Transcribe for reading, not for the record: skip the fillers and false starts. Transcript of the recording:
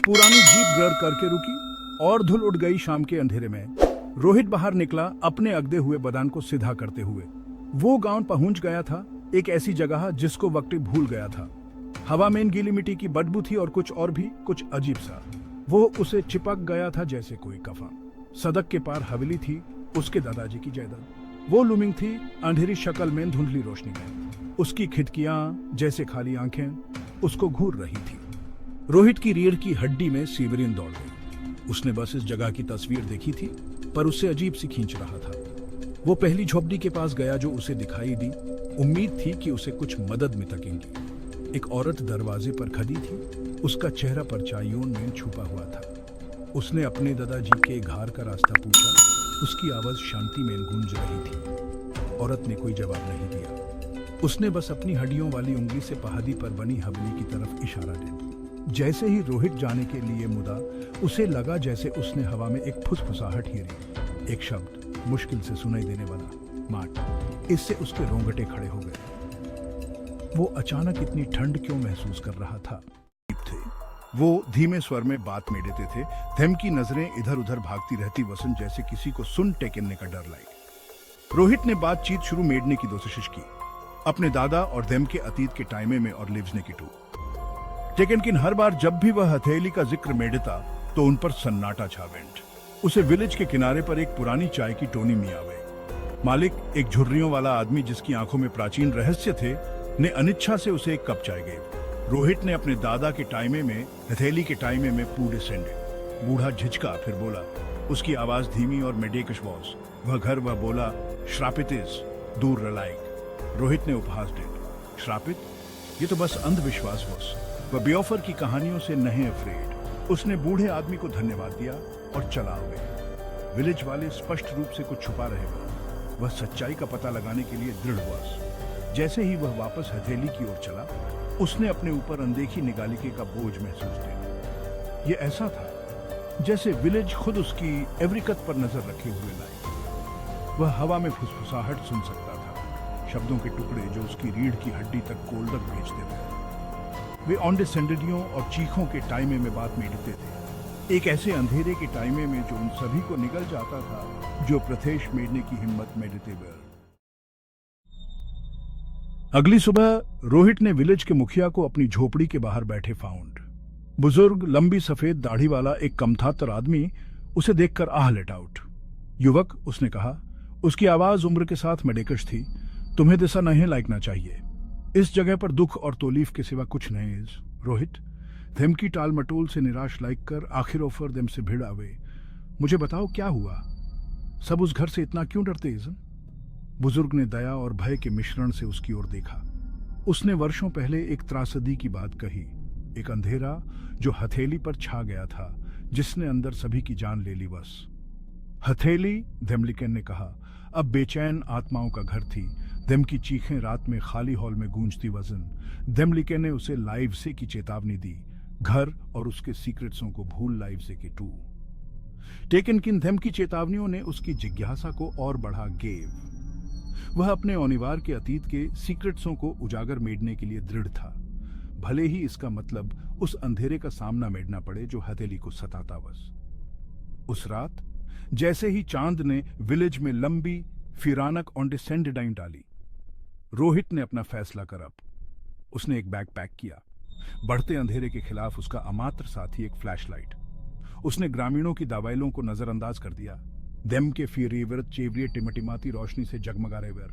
पुरानी जीप ग्रर करके रुकी और धुल उड़ गई शाम के अंधेरे में। रोहित बाहर निकला अपने अगदे हुए बदान को सीधा करते हुए। वो गांव पहुंच गया था, एक ऐसी जगह जिसको वक्त भूल गया था। हवा में गीली मिट्टी की बदबू थी और कुछ अजीब सा। वो उसे चिपक गया था जैसे कोई कफन। सड़क के पार हवेली थी, उसके दादाजी की जायदाद। वो लुमिंग थी, अंधेरी शक्ल में धुंधली रोशनी में। उसकी खिड़कियां जैसे खाली आंखें उसको घूर रही थी। रोहित की रीढ़ की हड्डी में सीवरिन दौड़ गई। उसने बस इस जगह की तस्वीर देखी थी, पर उससे अजीब सी खींच रहा था। वो पहली झोपड़ी के पास गया जो उसे दिखाई दी। उम्मीद थी कि उसे कुछ मदद में तकेंगी। एक औरत दरवाजे पर खड़ी थी, उसका चेहरा परछाइयों में छुपा हुआ था। उसने अपने दादाजी के घर का रास्ता पूछा। उसकी आवाज शांति में गूंज रही थी। औरत ने कोई जवाब नहीं दिया। उसने बस अपनी हड्डियों वाली उंगली से पहाड़ी पर बनी हवेली की तरफ इशारा दे दिया। जैसे ही रोहित जाने के लिए मुड़ा, उसे लगा जैसे उसने हवा में एक फुसफुसाहट हिरी। एक शब्द मुश्किल से सुनाई देने वाला, माट। इससे उसके रोंगटे खड़े हो गए। वो अचानक इतनी ठंड क्यों महसूस कर रहा था? वो धीमे स्वर में बात में देते थे। थेम की नजरें इधर उधर भागती रहती वसंत जैसे किसी को सुन टेकने का डर लाई। रोहित ने बातचीत शुरू मेडने की कोशिश की, अपने दादा और थेम के अतीत के टाइमे में और लिव्स ने की टू। लेकिन हर बार जब भी वह हथेली का जिक्र मेडता तो उन पर सन्नाटा छावेंट। उसे विलेज के किनारे पर एक पुरानी चाय की टोनी में आवे। मालिक, एक झुर्रियों वाला आदमी जिसकी आंखों में प्राचीन रहस्य थे, ने अनिच्छा से उसे एक कप चाय गई। रोहित ने अपने दादा के टाइमे में, हथेली के टाइमे में पूरे सेंडे। बूढ़ा झिझका, फिर बोला। उसकी आवाज धीमी और मेडेकश वॉस। वह घर, वह बोला, श्रापित इज दूर रलाइक। रोहित ने उपहास दे, श्रापित? ये तो बस अंधविश्वास वॉस। वह बेऑफर की कहानियों से नहीं अफ्रेड। उसने बूढ़े आदमी को धन्यवाद दिया और चला गया। विलेज वाले स्पष्ट रूप से कुछ छुपा रहे थे। वह सच्चाई का पता लगाने के लिए दृढ़ हुआ। जैसे ही वह वापस हथेली की ओर चला, उसने अपने ऊपर अनदेखी निगालिके का बोझ महसूस किया। ये ऐसा था जैसे विलेज खुद उसकी एवरी कत पर नजर रखे हुए लाई। वह हवा में फुसफुसाहट सुन सकता था, शब्दों के टुकड़े जो उसकी रीढ़ की हड्डी तक कोल्डक भेजते थे। वे ऑन्डे सेंडडियों और चीखों के टाइमे में बात मेढ़ते थे, एक ऐसे अंधेरे के टाइमे में जो उन सभी को निगल जाता था जो प्रथेश मेढ़ने की हिम्मत मेढ़ते हुए। अगली सुबह रोहित ने विलेज के मुखिया को अपनी झोपड़ी के बाहर बैठे फाउंड। बुजुर्ग, लंबी सफेद दाढ़ी वाला एक कमथातर आदमी उसे देखकर आह लेट आउट। युवक, उसने कहा। उसकी आवाज उम्र के साथ मेडेकश थी। तुम्हें दिशा नहीं लाइकना चाहिए। इस जगह पर दुख और तोलीफ के सिवा कुछ नहीं। रोहित थेम की टाल मटोल से निराश लाइक कर आखिर ऑफर देम से भिड़ आवे। मुझे बताओ क्या हुआ? सब उस घर से इतना क्यों डरते इज़न? बुजुर्ग ने दया और भय के मिश्रण से उसकी ओर देखा। उसने वर्षों पहले एक त्रासदी की बात कही, एक अंधेरा जो हथेली पर छा गया था, जिसने अंदर सभी की जान ले ली। बस हथेली, धेमलिकन ने कहा, अब बेचैन आत्माओं का घर थी। देम की चीखें रात में खाली हॉल में गूंजती वजन। धेमलिकन ने उसे लाइव से की चेतावनी दी, घर और उसके सीक्रेट्सों को भूल लाइव से के टू। टेकन धेम की चेतावनियों ने उसकी जिज्ञासा को और बढ़ा गेव। वह अपने अनिवार्य के अतीत के सीक्रेट्सों को उजागर मेढ़ने के लिए दृढ़ था, भले ही इसका मतलब उस अंधेरे का सामना मेढ़ना पड़े जो हथेली को सताता बस। उस रात जैसे ही चांद ने विलेज में लंबी फिरानक ऑन डिसेंडेडाइन डाली, रोहित ने अपना फैसला कर अब। उसने एक बैग पैक किया। बढ़ते अंधेरे के खिलाफ उसका अमात्र साथी एक फ्लैशलाइट। उसने ग्रामीणों की दवाइलों को नजरअंदाज कर दिया। देम के फीरेवर चेवरिए टिमटिमाती रोशनी से जगमगा रहे वर।